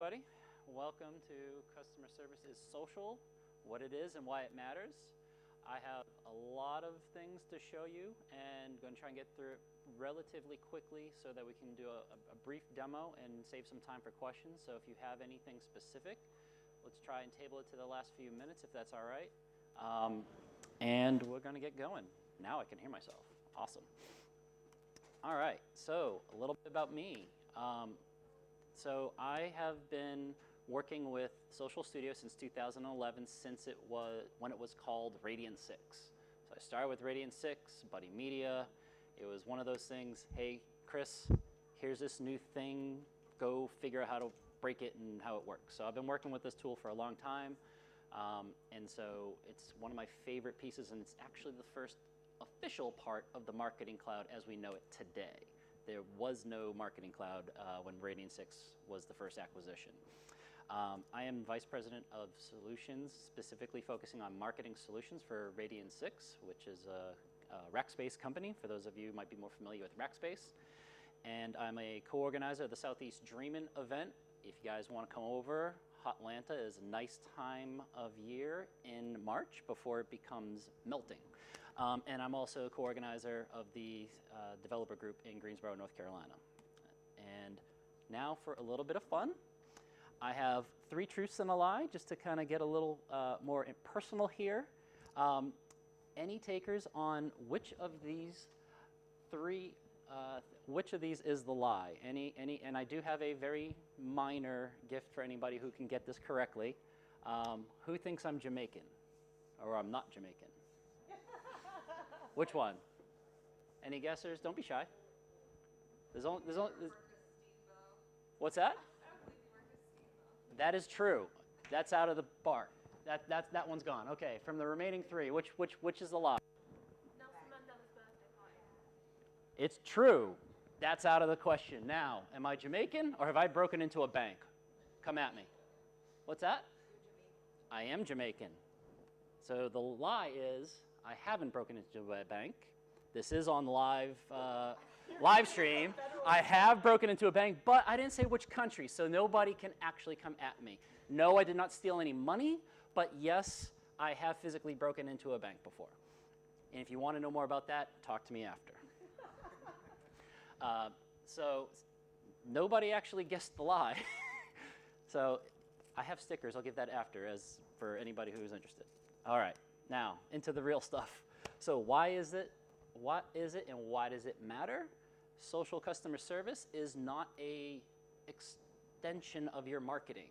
everybody. Welcome to Customer Service is Social, what it is and why it matters. I have a lot of things to show you and going to try and get through it relatively quickly so that we can do a brief demo and save some time for questions. So if you have anything specific, let's try and table it to the last few minutes if that's all right. And we're going to get going. Now I can hear myself. Awesome. All right, so a little bit about me. So I have been working with Social Studio since 2011, when it was called Radian 6. So I started with Radian 6, Buddy Media. It was one of those things, hey, Chris, here's this new thing. Go figure out how to break it and how it works. So I've been working with this tool for a long time. And so it's one of my favorite pieces, and it's actually the first official part of the Marketing Cloud as we know it today. There was no Marketing Cloud when Radian 6 was the first acquisition. I am Vice President of Solutions, specifically focusing on marketing solutions for Radian 6, which is a Rackspace company, for those of you who might be more familiar with Rackspace. And I'm a co-organizer of the Southeast Dreamin' event. If you guys want to come over, Hotlanta is a nice time of year in March before it becomes melting. And I'm also a co-organizer of the developer group in Greensboro, North Carolina. And now for a little bit of fun. I have 3 truths and a lie, just to kind of get a little more personal here. Any takers on which of these is the lie? And I do have a very minor gift for anybody who can get this correctly. Who thinks I'm Jamaican, or I'm not Jamaican? Which one? Any guessers? Don't be shy. What's that? That is true. That's out of the bar. That one's gone. Okay, from the remaining 3, which is the lie? Nelson Mandela's birthday party. It's true. That's out of the question. Now, am I Jamaican or have I broken into a bank? Come at me. What's that? I am Jamaican. So the lie is I haven't broken into a bank. This is on live stream. I have broken into a bank, but I didn't say which country, so nobody can actually come at me. No, I did not steal any money, but yes, I have physically broken into a bank before. And if you want to know more about that, talk to me after. So nobody actually guessed the lie. So I have stickers. I'll give that after as for anybody who is interested. All right, now into the real stuff. So why is it? What is it and why does it matter? Social customer service is not an extension of your marketing.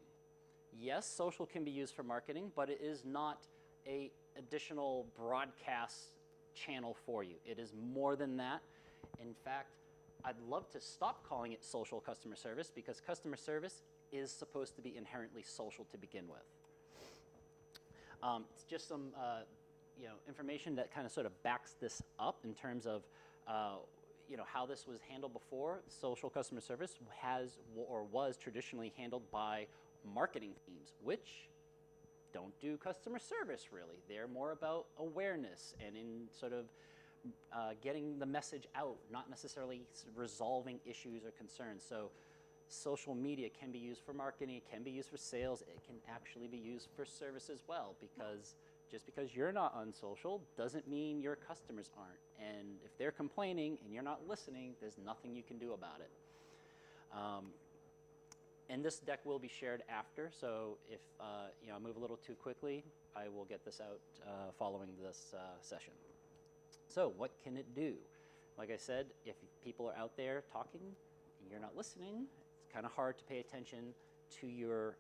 Yes, social can be used for marketing, but it is not an additional broadcast channel for you. It is more than that. In fact, I'd love to stop calling it social customer service because customer service is supposed to be inherently social to begin with. It's just some information that kind of sort of backs this up in terms of how this was handled before. Social customer service was traditionally handled by marketing teams, which don't do customer service really. They're more about awareness and in sort of getting the message out, not necessarily resolving issues or concerns. So social media can be used for marketing, it can be used for sales, it can actually be used for service as well, because just because you're not on social doesn't mean your customers aren't. And if they're complaining and you're not listening, there's nothing you can do about it. And this deck will be shared after, so if I move a little too quickly, I will get this out following this session. So what can it do? Like I said, if people are out there talking and you're not listening, it's kind of hard to pay attention to your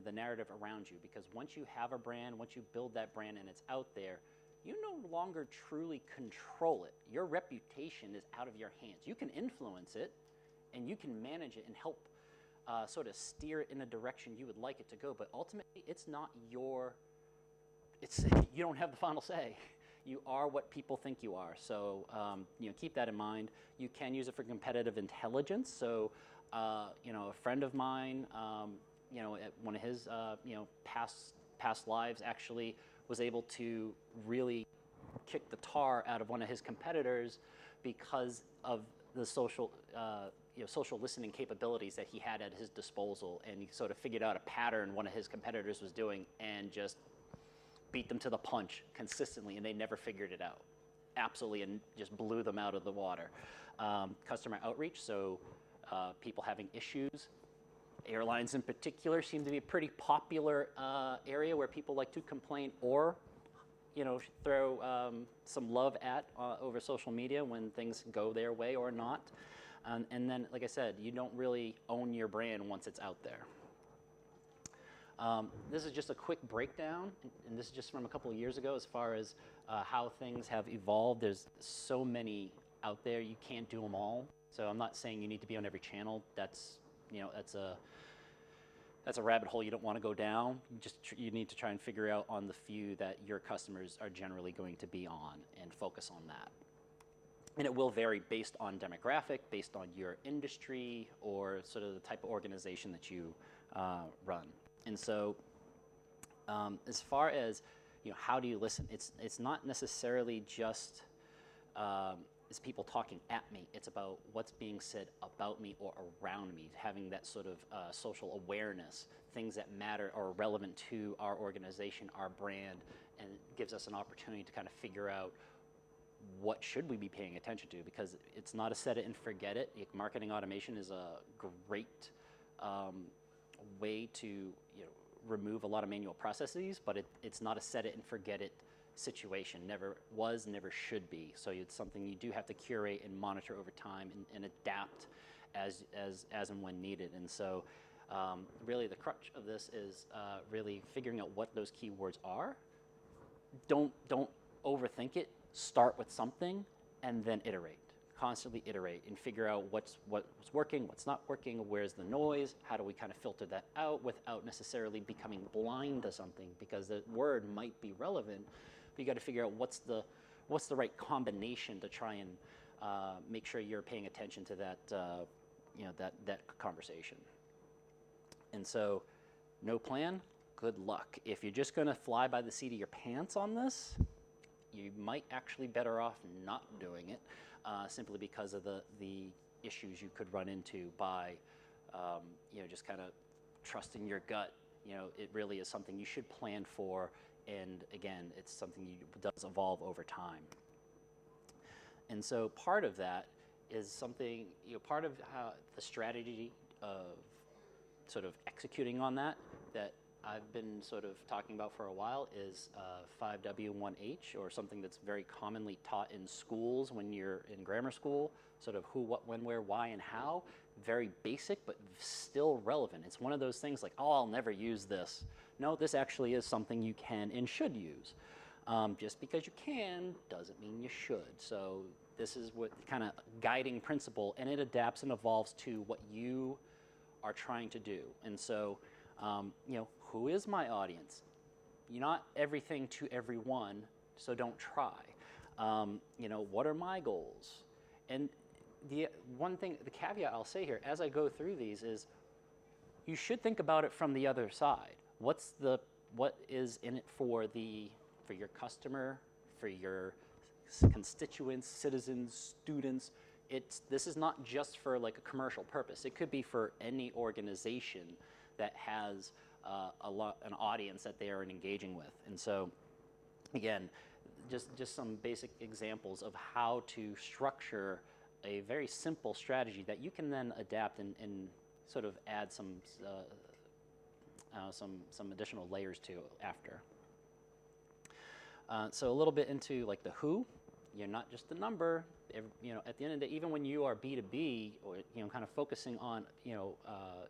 the narrative around you, because once you have a brand, once you build that brand and it's out there, you no longer truly control it. Your reputation is out of your hands. You can influence it and you can manage it and help sort of steer it in a direction you would like it to go, but ultimately it's not you don't have the final say. You are what people think you are. So keep that in mind. You can use it for competitive intelligence. So a friend of mine, at one of his past lives actually was able to really kick the tar out of one of his competitors because of the social social listening capabilities that he had at his disposal, and he sort of figured out a pattern one of his competitors was doing and just beat them to the punch consistently, and they never figured it out. Absolutely, and just blew them out of the water. Customer outreach, so people having issues. Airlines in particular seem to be a pretty popular area where people like to complain or throw some love at over social media when things go their way or not. And then, like I said, you don't really own your brand once it's out there. This is just a quick breakdown, and this is just from a couple of years ago as far as how things have evolved. There's so many out there, you can't do them all. So I'm not saying you need to be on every channel. That's a rabbit hole you don't want to go down. You need to try and figure out on the few that your customers are generally going to be on and focus on that. And it will vary based on demographic, based on your industry, or sort of the type of organization that you run. And so as far as how do you listen, it's not necessarily just is people talking at me. It's about what's being said about me or around me, having that sort of social awareness, things that matter or are relevant to our organization, our brand, and it gives us an opportunity to kind of figure out what should we be paying attention to, because it's not a set it and forget it. Marketing automation is a great way to remove a lot of manual processes, but it's not a set it and forget it situation. Never was, never should be. So it's something you do have to curate and monitor over time and adapt as and when needed. And so really the crutch of this is really figuring out what those keywords are. Don't overthink it. Start with something and then iterate. Constantly iterate and figure out what's working, what's not working, where's the noise, how do we kind of filter that out without necessarily becoming blind to something, because the word might be relevant, but you got to figure out what's the right combination to try and make sure you're paying attention to that that conversation. And so, no plan, good luck. If you're just going to fly by the seat of your pants on this, you might actually better off not doing it, simply because of the issues you could run into by just kind of trusting your gut. It really is something you should plan for, and again, it's something does evolve over time. And so part of that is something, part of how the strategy of sort of executing on that I've been sort of talking about for a while is 5W1H, or something that's very commonly taught in schools when you're in grammar school, sort of who, what, when, where, why, and how. Very basic, but still relevant. It's one of those things like, oh, I'll never use this. No, this actually is something you can and should use. Just because you can doesn't mean you should. So this is what kind of guiding principle, and it adapts and evolves to what you are trying to do. And so, who is my audience? You're not everything to everyone, so don't try. What are my goals? And the one thing, the caveat I'll say here, as I go through these, is you should think about it from the other side. What is in it for your customer, for your constituents, citizens, students? This is not just for like a commercial purpose. It could be for any organization that has an audience that they are engaging with. And so, again, just some basic examples of how to structure a very simple strategy that you can then adapt and sort of add some additional layers to after. So a little bit into like the who. You're not just a number. At the end of the day, even when you are B2B, or kind of focusing on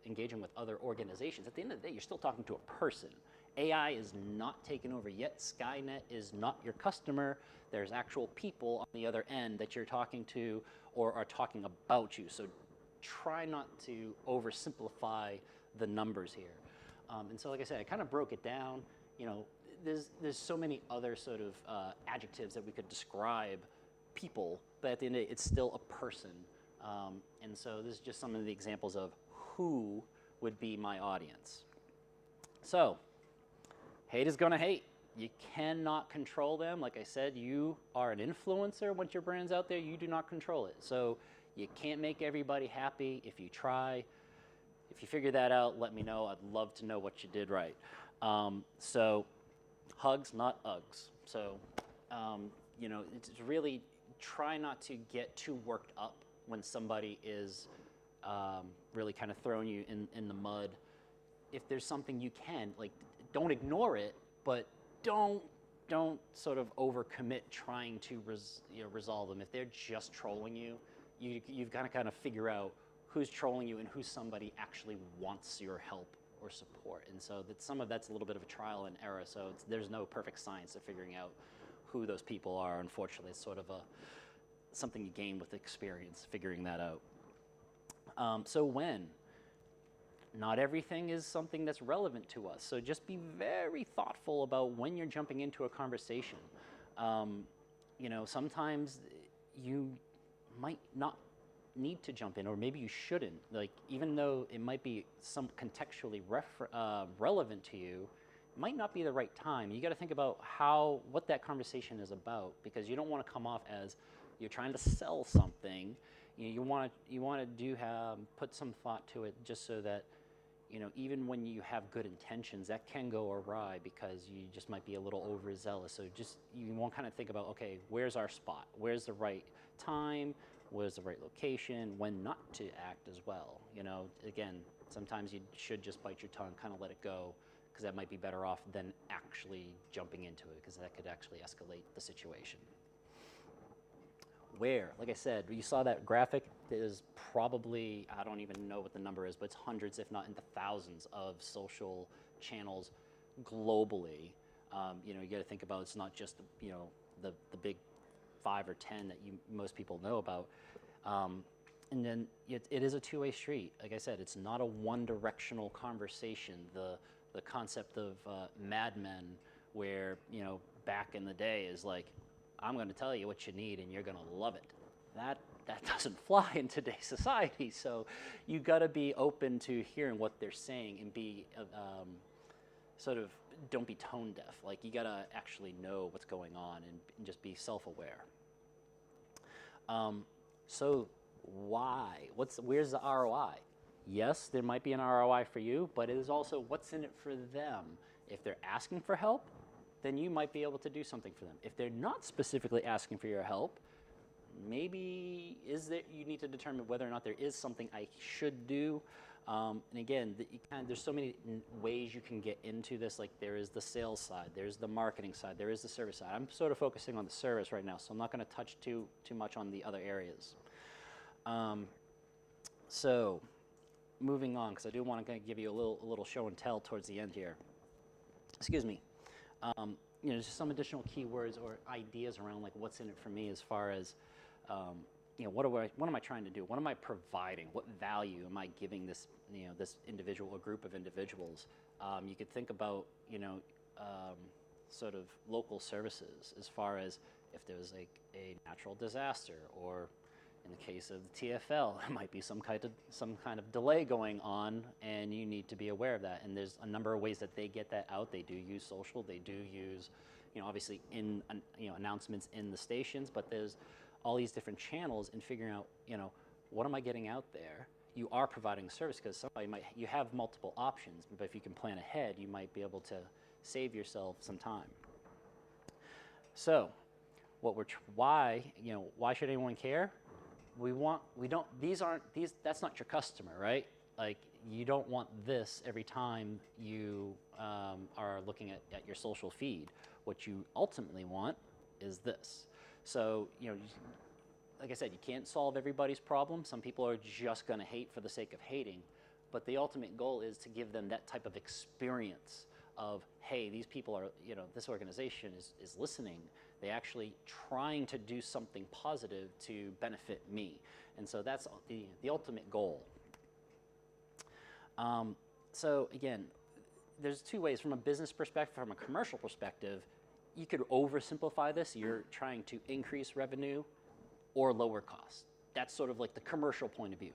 engaging with other organizations, at the end of the day, you're still talking to a person. AI is not taken over yet. Skynet is not your customer. There's actual people on the other end that you're talking to or are talking about you. So try not to oversimplify the numbers here. And so, like I said, I kind of broke it down. There's so many other sort of adjectives that we could describe people, but at the end of the day, it's still a person. And so this is just some of the examples of who would be my audience. So, hate is gonna hate. You cannot control them. Like I said, you are an influencer. Once your brand's out there, you do not control it. So You can't make everybody happy if you try. If you figure that out, let me know. I'd love to know what you did right. So hugs, not Uggs. So, it's really try not to get too worked up when somebody is really kind of throwing you in the mud. If there's something you can, don't ignore it, but don't sort of overcommit trying to resolve them. If they're just trolling you, you've got to kind of figure out who's trolling you and who somebody actually wants your help or support. And so some of that's a little bit of a trial and error. So there's no perfect science of figuring out who those people are. Unfortunately, it's sort of something you gain with experience, figuring that out. So when? Not everything is something that's relevant to us. So just be very thoughtful about when you're jumping into a conversation. Sometimes you might not need to jump in, or maybe you shouldn't. Even though it might be some contextually relevant to you, it might not be the right time. You got to think about what that conversation is about, because you don't want to come off as you're trying to sell something. You want to put some thought to it, just so that even when you have good intentions, that can go awry because you just might be a little overzealous. So you want to kind of think about, okay, where's our spot? Where's the right time? Where's the right location? When not to act as well. Again, sometimes you should just bite your tongue, kind of let it go, because that might be better off than actually jumping into it, because that could actually escalate the situation. Where? Like I said, you saw that graphic. There's probably, I don't even know what the number is, but it's hundreds, if not into thousands, of social channels globally. You got to think about, it's not just the big 5 or 10 that most people know about. And then it is a two-way street. Like I said, it's not a one-directional conversation. The concept of Mad Men, where back in the day, is like, I'm going to tell you what you need and you're going to love it. That doesn't fly in today's society. So you got to be open to hearing what they're saying and be don't be tone deaf. You got to actually know what's going on and just be self-aware. So why? Where's the ROI? Yes, there might be an ROI for you, but it is also what's in it for them. If they're asking for help, then you might be able to do something for them. If they're not specifically asking for your help, maybe you need to determine whether or not there is something I should do. And again, there's so many ways you can get into this. There is the sales side, there's the marketing side, there is the service side. I'm sort of focusing on the service right now, so I'm not going to touch too much on the other areas. So moving on, because I do want to give you a little show and tell towards the end here. Excuse me. Just some additional keywords or ideas around what's in it for me, as far as what am I trying to do? What am I providing? What value am I giving this this individual or group of individuals? You could think about sort of local services, as far as if there was a natural disaster, or in the case of the TFL, there might be some kind of delay going on, and you need to be aware of that. And there's a number of ways that they get that out. They do use social. They do use, obviously in announcements in the stations. But there's all these different channels, and figuring out, what am I getting out there? You are providing a service, because you have multiple options. But if you can plan ahead, you might be able to save yourself some time. So, why should anyone care? That's not your customer, right? You don't want this every time you are looking at your social feed. What you ultimately want is this. So, like I said, you can't solve everybody's problem. Some people are just going to hate for the sake of hating. But the ultimate goal is to give them that type of experience of, hey, these people are, this organization is listening. They're actually trying to do something positive to benefit me. And so that's the ultimate goal. So again, there's two ways. From a business perspective, from a commercial perspective, you could oversimplify this. You're trying to increase revenue or lower costs. That's sort of the commercial point of view.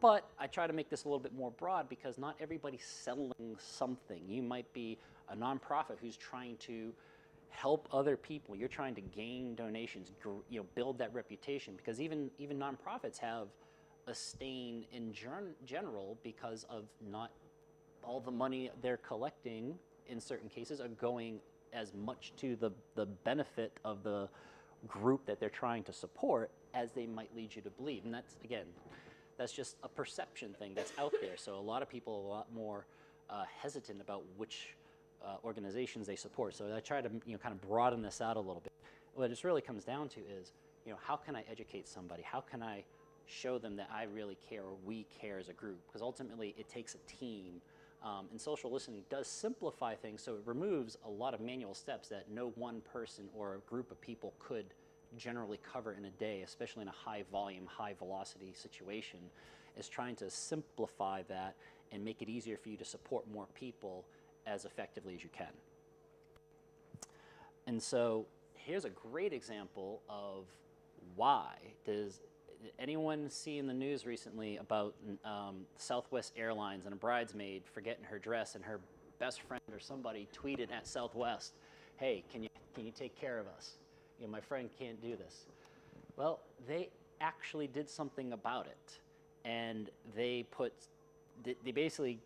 But I try to make this a little bit more broad, because not everybody's selling something. You might be a nonprofit who's trying to help other people. You're trying to gain donations, build that reputation, because even nonprofits have a stain in general because of not all the money they're collecting in certain cases are going as much to the benefit of the group that they're trying to support as they might lead you to believe. And that's, again, that's just a perception thing that's out there. So a lot of people are a lot more hesitant about which organizations they support. So I try to kind of broaden this out a little bit. What it really comes down to is, how can I educate somebody? How can I show them that I really care, or we care as a group? Because ultimately it takes a team. And social listening does simplify things, so it removes a lot of manual steps that no one person or a group of people could generally cover in a day, especially in a high volume, high velocity situation, is trying to simplify that and make it easier for you to support more people as effectively as you can. And so here's a great example of why. Does anyone see in the news recently about Southwest Airlines and a bridesmaid forgetting her dress, and her best friend or somebody tweeted at Southwest, "Hey, can you take care of us? My friend can't do this." Well, they actually did something about it, and they basically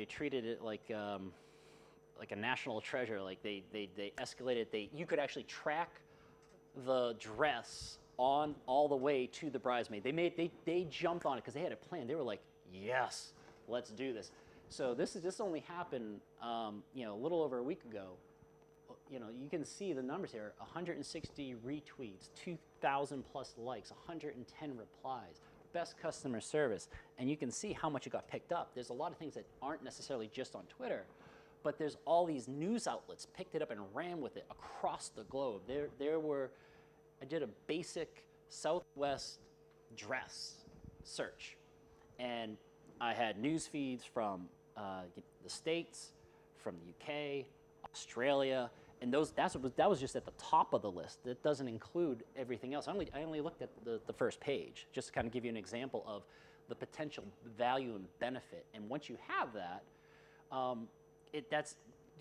treated it like a national treasure. Like they escalated. You could actually track the dress on all the way to the bridesmaid. They jumped on it because they had a plan. They were like, "Yes, let's do this." So this only happened a little over a week ago. You can see the numbers here: 160 retweets, 2,000 plus likes, 110 replies, best customer service, and you can see how much it got picked up. There's a lot of things that aren't necessarily just on Twitter, but there's all these news outlets picked it up and ran with it across the globe. I did a basic Southwest dress search, and I had news feeds from the States, from the UK, Australia, and that was just at the top of the list. That doesn't include everything else. I only looked at the first page, just to kind of give you an example of the potential value and benefit. And once you have that, that's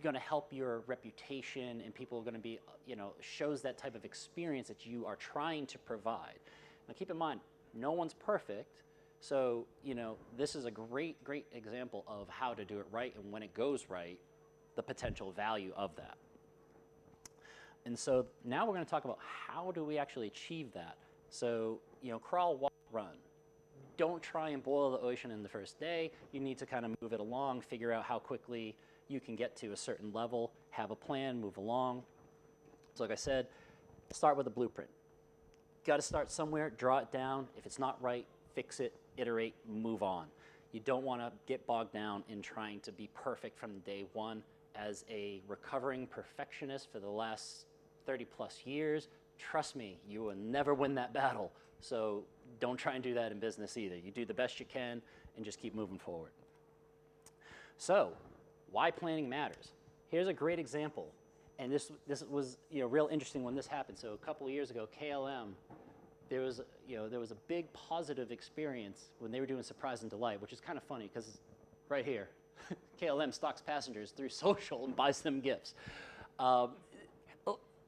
going to help your reputation, and people are going to be, shows that type of experience that you are trying to provide. Now keep in mind, no one's perfect, so this is a great example of how to do it right, and when it goes right, the potential value of that. And so now we're going to talk about how do we actually achieve that. So crawl, walk, run. Don't try and boil the ocean in the first day. You need to kind of move it along, figure out how quickly you can get to a certain level, have a plan, move along. So like I said, start with a blueprint. Got to start somewhere, draw it down. If it's not right, fix it, iterate, move on. You don't want to get bogged down in trying to be perfect from day one. As a recovering perfectionist for the last 30 plus years, trust me, you will never win that battle. So don't try and do that in business either. You do the best you can and just keep moving forward. So why planning matters. Here's a great example, and this was real interesting when this happened. So a couple of years ago, KLM, there was a big positive experience when they were doing Surprise and Delight, which is kind of funny because right here, KLM stocks passengers through social and buys them gifts.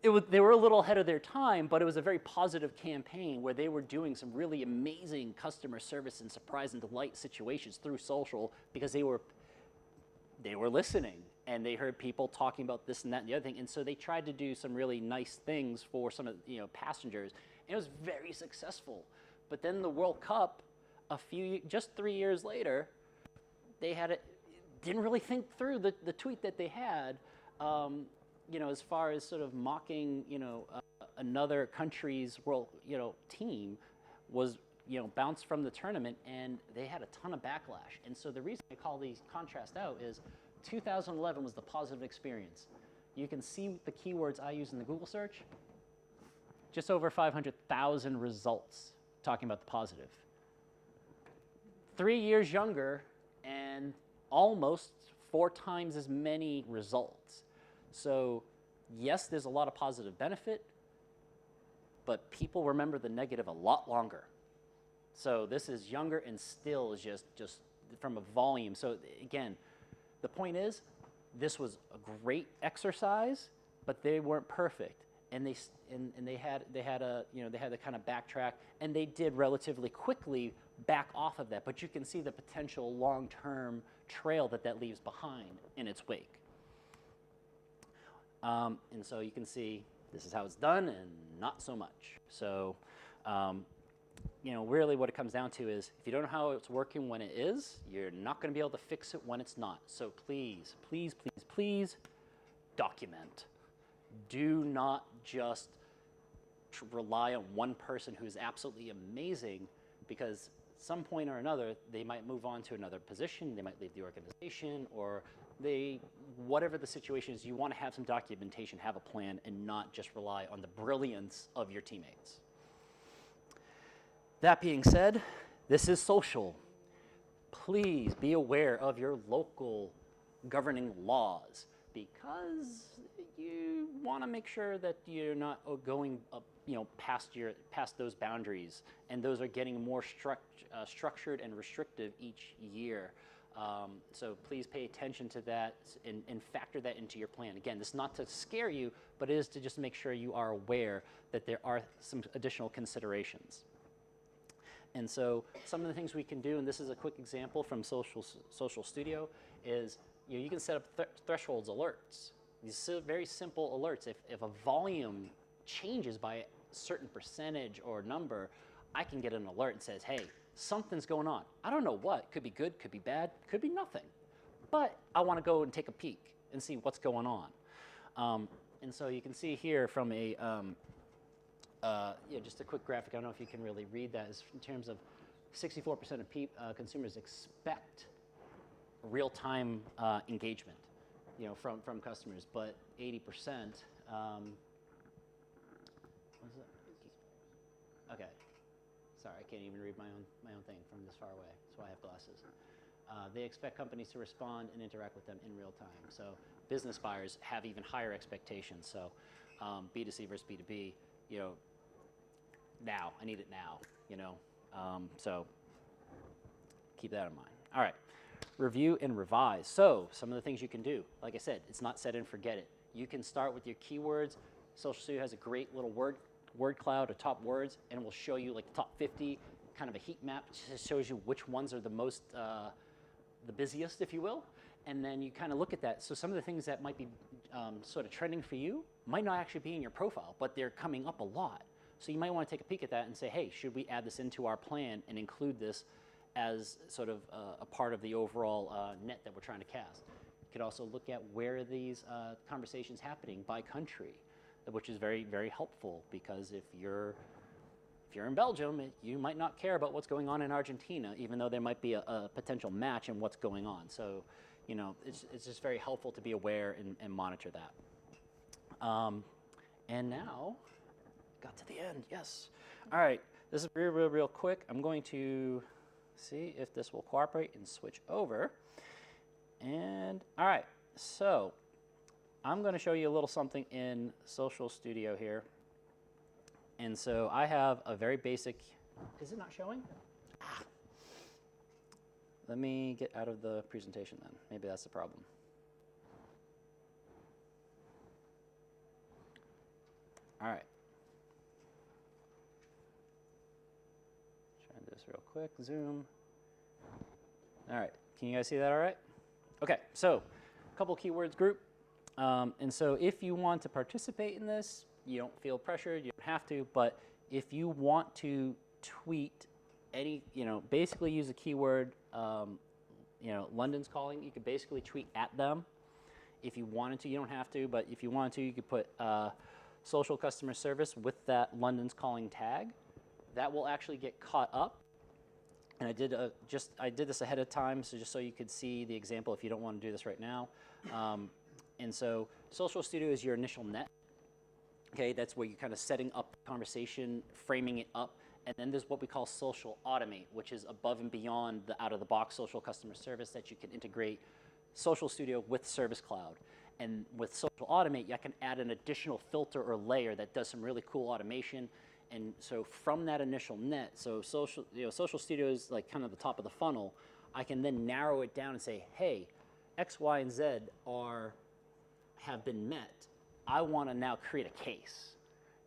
They were a little ahead of their time, but it was a very positive campaign where they were doing some really amazing customer service and Surprise and Delight situations through social because they were listening, and they heard people talking about this and that and the other thing, and so they tried to do some really nice things for some of passengers, and it was very successful. But then the World Cup, just 3 years later, they didn't really think through the tweet that they had, as far as sort of mocking, another country's world, team was, bounced from the tournament, and they had a ton of backlash. And so the reason I call these contrast out is 2011 was the positive experience. You can see the keywords I use in the Google search, just over 500,000 results talking about the positive. 3 years younger and almost 4 times as many results. So yes, there's a lot of positive benefit, but people remember the negative a lot longer. So this is younger and still is just from a volume. So again, the point is, this was a great exercise, but they weren't perfect, and they had to kind of backtrack, and they did relatively quickly back off of that. But you can see the potential long-term trail that leaves behind in its wake. And so you can see this is how it's done, and not so much. So, really what it comes down to is if you don't know how it's working when it is, you're not going to be able to fix it when it's not. So please, please, please, please document. Do not just rely on one person who is absolutely amazing, because at some point or another, they might move on to another position, they might leave the organization, or whatever the situation is, you want to have some documentation, have a plan, and not just rely on the brilliance of your teammates. That being said, this is social. Please be aware of your local governing laws, because you want to make sure that you're not going up, past those boundaries, and those are getting more structured and restrictive each year. So please pay attention to that and factor that into your plan. Again, this is not to scare you, but it is to just make sure you are aware that there are some additional considerations. And so some of the things we can do, and this is a quick example from Social Studio, is you can set up thresholds alerts. These very simple alerts. If a volume changes by a certain percentage or number, I can get an alert and says, hey, something's going on. I don't know what. Could be good, could be bad, could be nothing. But I want to go and take a peek and see what's going on. And so you can see here from a just a quick graphic. I don't know if you can really read that. Is in terms of 64% of consumers expect real-time engagement, from customers, but 80%. What is it? Okay. Sorry, I can't even read my own thing from this far away. That's why I have glasses. They expect companies to respond and interact with them in real time. So business buyers have even higher expectations. So B2C versus B2B, now, I need it now, so keep that in mind. All right, review and revise. So some of the things you can do, like I said, it's not set and forget it. You can start with your keywords. Social Studio has a great little word cloud of top words, and it will show you like the top 50, kind of a heat map. It just shows you which ones are the most, the busiest, if you will. And then you kind of look at that. So some of the things that might be sort of trending for you might not actually be in your profile, but they're coming up a lot. So you might want to take a peek at that and say, hey, should we add this into our plan and include this as sort of a part of the overall net that we're trying to cast? You could also look at where are these conversations happening by country, which is very, very helpful, because if you're in Belgium, you might not care about what's going on in Argentina, even though there might be a potential match in what's going on. So, it's just very helpful to be aware and monitor that. And now, got to the end, yes. All right, this is real quick. I'm going to see if this will cooperate and switch over. And all right, so I'm going to show you a little something in Social Studio here. And so I have a very basic, is it not showing? Let me get out of the presentation then. Maybe that's the problem. All right. Try this real quick, zoom. All right, can you guys see that all right? Okay, so a couple keywords group. And so if you want to participate in this, you don't feel pressured, you don't have to, but if you want to tweet any, basically use a keyword, London's calling, you could basically tweet at them. If you wanted to, you don't have to, but if you wanted to, you could put social customer service with that London's calling tag. That will actually get caught up. And I did this ahead of time, so just so you could see the example if you don't want to do this right now. And so Social Studio is your initial net. Okay, that's where you're kind of setting up the conversation, framing it up, and then there's what we call Social Automate, which is above and beyond the out-of-the-box social customer service that you can integrate Social Studio with Service Cloud. And with Social Automate, I can add an additional filter or layer that does some really cool automation. And so from that initial net, so Social Studio is like kind of the top of the funnel. I can then narrow it down and say, hey, X, Y, and Z have been met. I want to now create a case.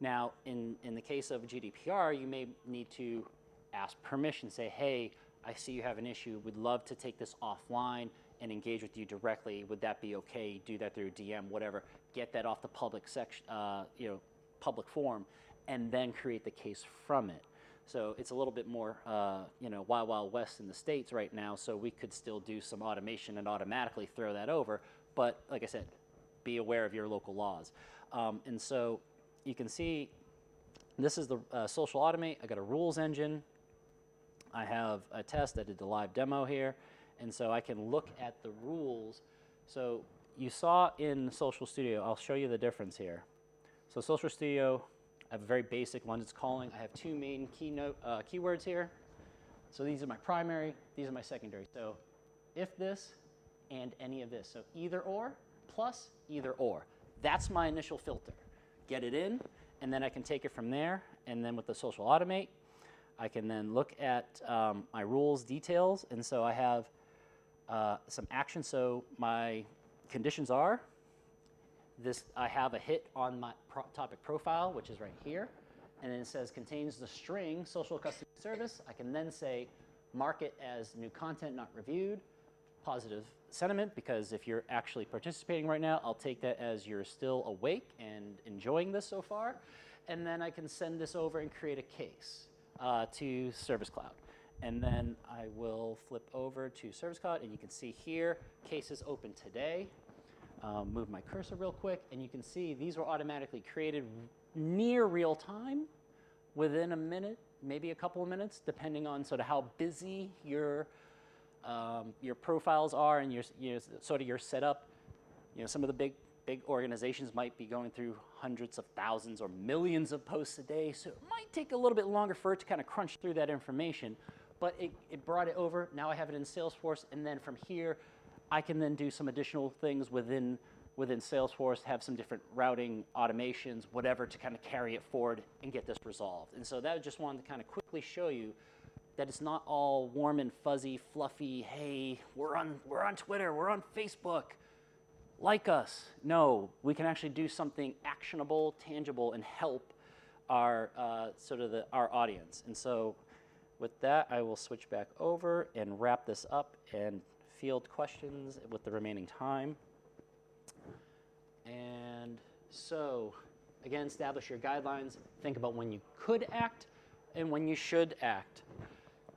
Now, in the case of GDPR, you may need to ask permission, say, hey, I see you have an issue, would love to take this offline and engage with you directly. Would that be okay? Do that through DM, whatever. Get that off the public section, public forum, and then create the case from it. So it's a little bit more, wild, wild west in the States right now, so we could still do some automation and automatically throw that over. But like I said, be aware of your local laws. And so you can see this is the social automate. I got a rules engine. I have a test. I did the live demo here. And so I can look at the rules. So you saw in Social Studio, I'll show you the difference here. So Social Studio, I have a very basic one. It's calling. I have two main keywords here. So these are my primary. These are my secondary. So if this and any of this. So either or plus either or. That's my initial filter. Get it in, and then I can take it from there. And then with the Social Automate, I can then look at my rules details. And so I have some action. So my conditions are this. I have a hit on my topic profile, which is right here. And then it says contains the string social customer service. I can then say mark it as new content not reviewed, positive sentiment, because if you're actually participating right now, I'll take that as you're still awake and enjoying this so far. And then I can send this over and create a case to Service Cloud. And then I will flip over to Service Cloud, and you can see here, cases open today. Move my cursor real quick, and you can see these were automatically created near real time, within a minute, maybe a couple of minutes, depending on sort of how busy your profiles are and your setup. Some of the big organizations might be going through hundreds of thousands or millions of posts a day, so it might take a little bit longer for it to kind of crunch through that information. But it brought it over. Now I have it in Salesforce, and then from here, I can then do some additional things within Salesforce, have some different routing automations, whatever, to kind of carry it forward and get this resolved. And so that I just wanted to kind of quickly show you that it's not all warm and fuzzy, fluffy, hey, we're on Twitter, we're on Facebook, like us. No, we can actually do something actionable, tangible, and help our our audience. And so with that, I will switch back over and wrap this up and field questions with the remaining time. And so, again, establish your guidelines. Think about when you could act and when you should act.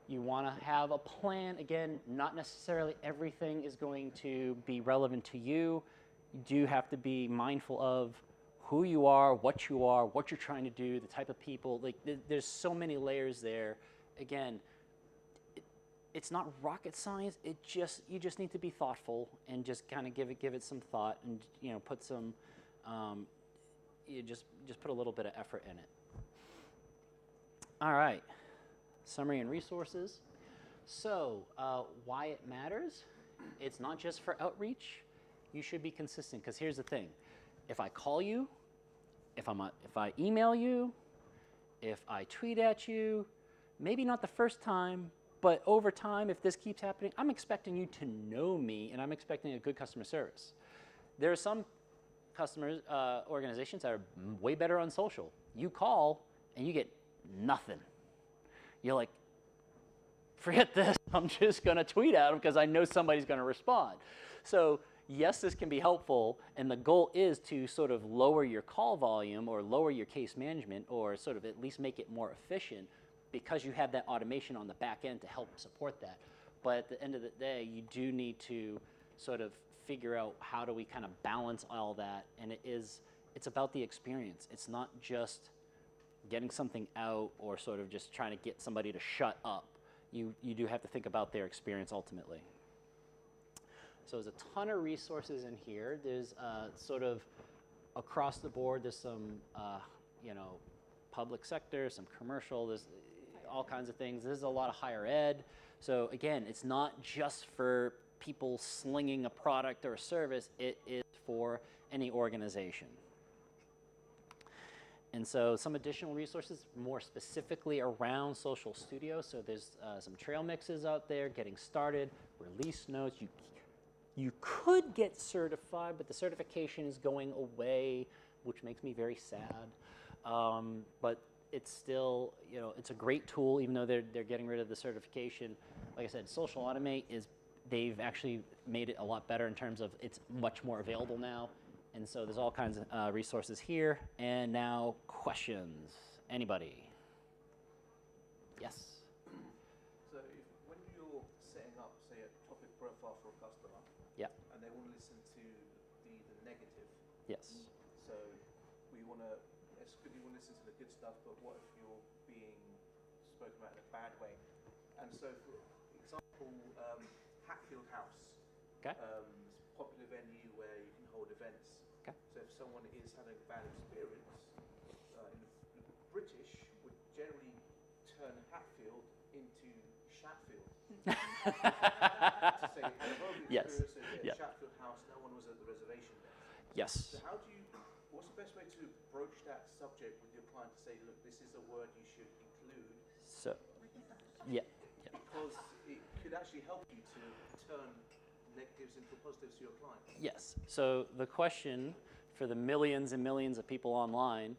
You want to have a plan. Again, not necessarily everything is going to be relevant to you. You do have to be mindful of who you are, what you're trying to do, the type of people. Like, there's so many layers there. Again, it's not rocket science. You just need to be thoughtful and just kind of give it some thought, and put some just put a little bit of effort in it. All right, summary and resources. So why it matters? It's not just for outreach. You should be consistent, because here's the thing: if I call you, if I email you, if I tweet at you, maybe not the first time, but over time, if this keeps happening, I'm expecting you to know me, and I'm expecting a good customer service. There are some customers, organizations that are way better on social. You call, and you get nothing. You're like, forget this. I'm just going to tweet at them because I know somebody's going to respond. So yes, this can be helpful, and the goal is to sort of lower your call volume or lower your case management, or sort of at least make it more efficient, because you have that automation on the back end to help support that. But at the end of the day, you do need to sort of figure out how do we kind of balance all that. And it's about the experience. It's not just getting something out or sort of just trying to get somebody to shut up. You do have to think about their experience ultimately. So there's a ton of resources in here. There's sort of across the board, there's some public sector, some commercial, there's all kinds of things. There's a lot of higher ed. So again, it's not just for people slinging a product or a service. It is for any organization. And so some additional resources more specifically around Social Studio. So there's some trail mixes out there, getting started, release notes. You could get certified, but the certification is going away which makes me very sad. But it's still, it's a great tool, even though they're getting rid of the certification. Like I said, Social Automate they've actually made it a lot better in terms of it's much more available now. And so there's all kinds of resources here. And now questions. Anybody? Yes? So when you're setting up, say, a topic profile for a customer, Yeah. and they want to listen to the negative, Yes. so it's good you want to listen to the good stuff, but what if you're being spoken about in a bad way? And so, for example, Hatfield House, Okay. it's a popular venue where you can hold events. Okay. So if someone is having a bad experience, the British would generally turn Hatfield into Shatfield. To say it had a horrible Yes. experience Yeah. at Shatfield House, no one was at the reservation desk. Yes. So what's the best way to broach that subject with your client to say, look, this is a word you should include? So, yeah. Because it could actually help you to turn negatives into positives to your client. Yes. So the question for the millions and millions of people online,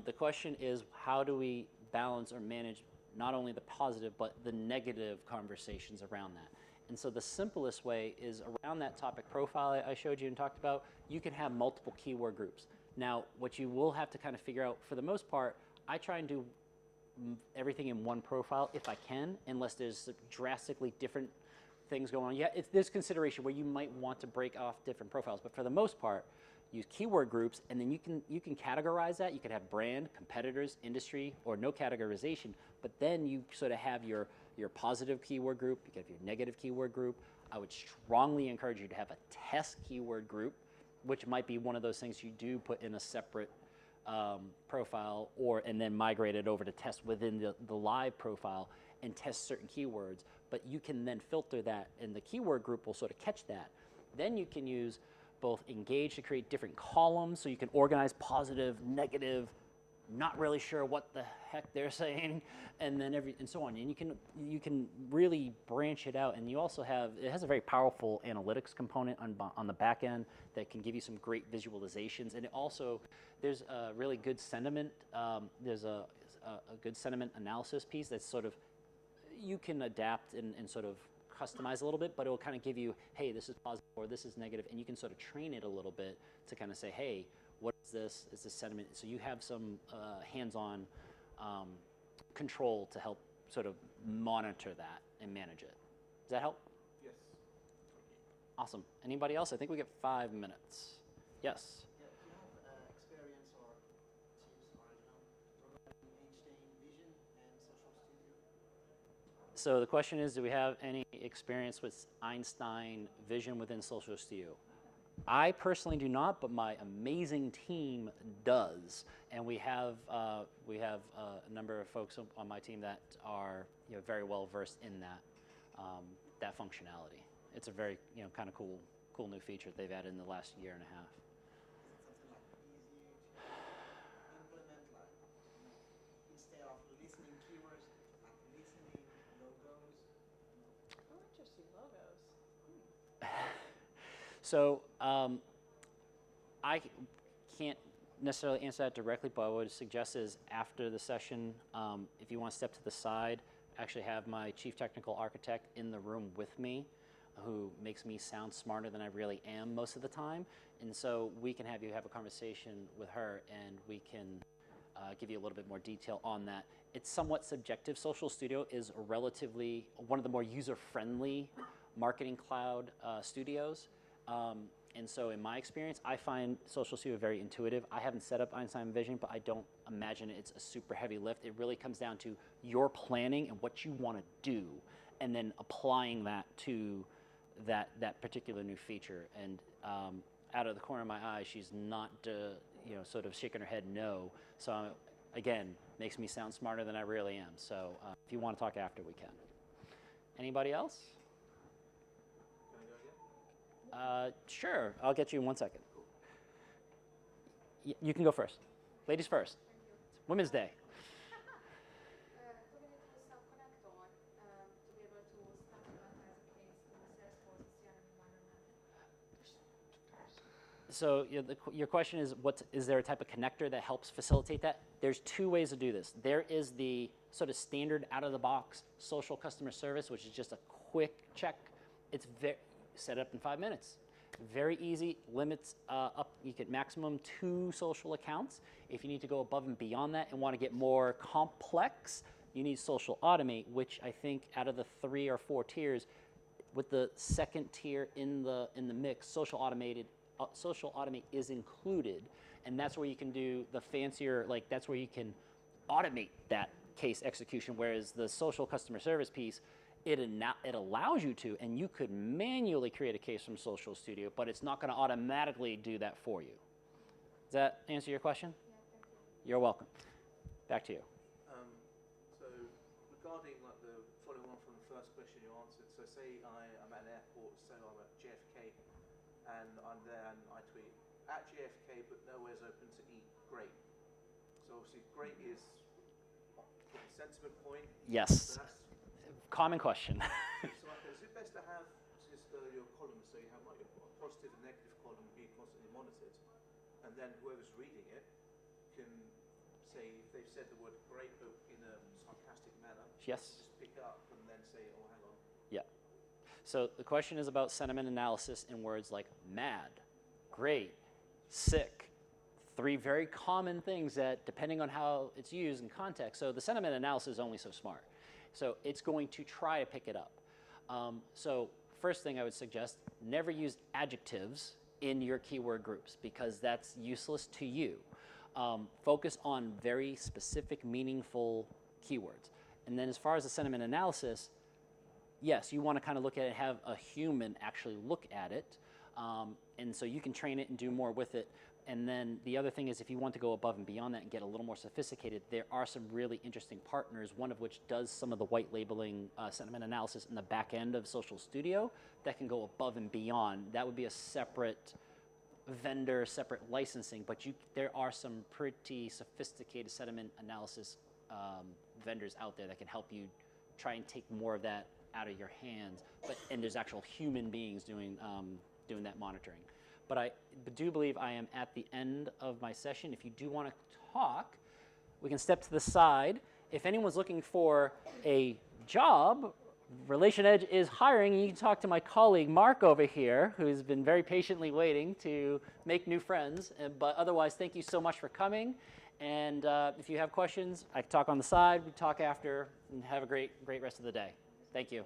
the question is, how do we balance or manage not only the positive but the negative conversations around that? And so the simplest way is around that topic profile I showed you and talked about, you can have multiple keyword groups. Now, what you will have to kind of figure out, for the most part, I try and do everything in one profile if I can, unless there's drastically different things going on. Yeah, there's consideration where you might want to break off different profiles, but for the most part, use keyword groups, and then you can categorize that. You could have brand, competitors, industry, or no categorization, but then you sort of have your positive keyword group, you have your negative keyword group. I would strongly encourage you to have a test keyword group, which might be one of those things you do put in a separate profile, and then migrate it over to test within the live profile and test certain keywords. But you can then filter that, and the keyword group will sort of catch that. Then you can use both engage to create different columns, so you can organize positive, negative, not really sure what the heck they're saying, and then and so on. And you can really branch it out. And you also it has a very powerful analytics component on the back end that can give you some great visualizations. And it also, there's a really good sentiment. There's a good sentiment analysis piece that's sort of, you can adapt and sort of customize a little bit, but it will kind of give you, hey, this is positive or this is negative, and you can sort of train it a little bit to kind of say, hey, what is this? Is this sentiment? So you have some hands-on control to help sort of monitor that and manage it. Does that help? Yes. Awesome. Anybody else? I think we get 5 minutes. Yes? Yeah, do you have experience or tips or regarding Einstein Vision and Social Studio? So the question is, do we have any experience with Einstein Vision within Social Studio? I personally do not, but my amazing team does, and we have a number of folks on my team that are very well versed in that functionality. It's a very kind of cool new feature they've added in the last year and a half. Is it something like easy to implement, like instead of listening keywords, like listening logos? Oh, interesting, logos. So I can't necessarily answer that directly, but what I would suggest is after the session, if you want to step to the side, actually have my chief technical architect in the room with me, who makes me sound smarter than I really am most of the time. And so we can have a conversation with her, and we can give you a little bit more detail on that. It's somewhat subjective. Social Studio is relatively one of the more user-friendly marketing cloud studios. And so in my experience, I find Social Studio very intuitive. I haven't set up Einstein Vision, but I don't imagine it's a super heavy lift. It really comes down to your planning and what you want to do, and then applying that to that particular new feature. And out of the corner of my eye, she's not sort of shaking her head no. So again, makes me sound smarter than I really am. So if you want to talk after, we can. Anybody else? Sure, I'll get you in 1 second. You can go first. Ladies first. It's Women's Day. Do we need to use some connector to be able to start to monetize a case in the Salesforce CRM environment? So your question is, is there a type of connector that helps facilitate that? There's two ways to do this. There is the sort of standard out-of-the-box social customer service, which is just a quick check. It's set up in 5 minutes. Very easy, limits up, you get maximum 2 social accounts. If you need to go above and beyond that and want to get more complex, you need social automate, which I think out of the 3 or 4 tiers, with the second tier in the mix, social automate is included, and that's where you can do the fancier, like that's where you can automate that case execution, whereas the social customer service piece, it allows you to, and you could manually create a case from Social Studio, but it's not going to automatically do that for you. Does that answer your question? Yeah, thank you. You're welcome. Back to you. So regarding like the following on from the first question you answered, so say I'm at an airport, so I'm at JFK, and I'm there and I tweet, at JFK but nowhere's open to eat, great. So obviously great is the sentiment point. Yes. So that's Common question. So is it best to have just your columns, so you have like your positive and negative column being constantly monitored, and then whoever's reading it can say, if they've said the word great but in a sarcastic manner, Yes. just pick it up and then say, oh, hang on. Yeah. So the question is about sentiment analysis in words like mad, great, sick. 3 very common things that, depending on how it's used in context, so the sentiment analysis is only so smart. So it's going to try to pick it up. So first thing I would suggest, never use adjectives in your keyword groups because that's useless to you. Focus on very specific, meaningful keywords. And then as far as the sentiment analysis, yes, you want to kind of look at it, have a human actually look at it. And so you can train it and do more with it. And then the other thing is, if you want to go above and beyond that and get a little more sophisticated, there are some really interesting partners, one of which does some of the white labeling sentiment analysis in the back end of Social Studio that can go above and beyond. That would be a separate vendor, separate licensing, but there are some pretty sophisticated sentiment analysis vendors out there that can help you try and take more of that out of your hands. And there's actual human beings doing that monitoring. But I do believe I am at the end of my session. If you do want to talk, we can step to the side. If anyone's looking for a job, Relation Edge is hiring. You can talk to my colleague Mark over here, who's been very patiently waiting to make new friends. But otherwise, thank you so much for coming. And if you have questions, I can talk on the side. We talk after, and have a great rest of the day. Thank you.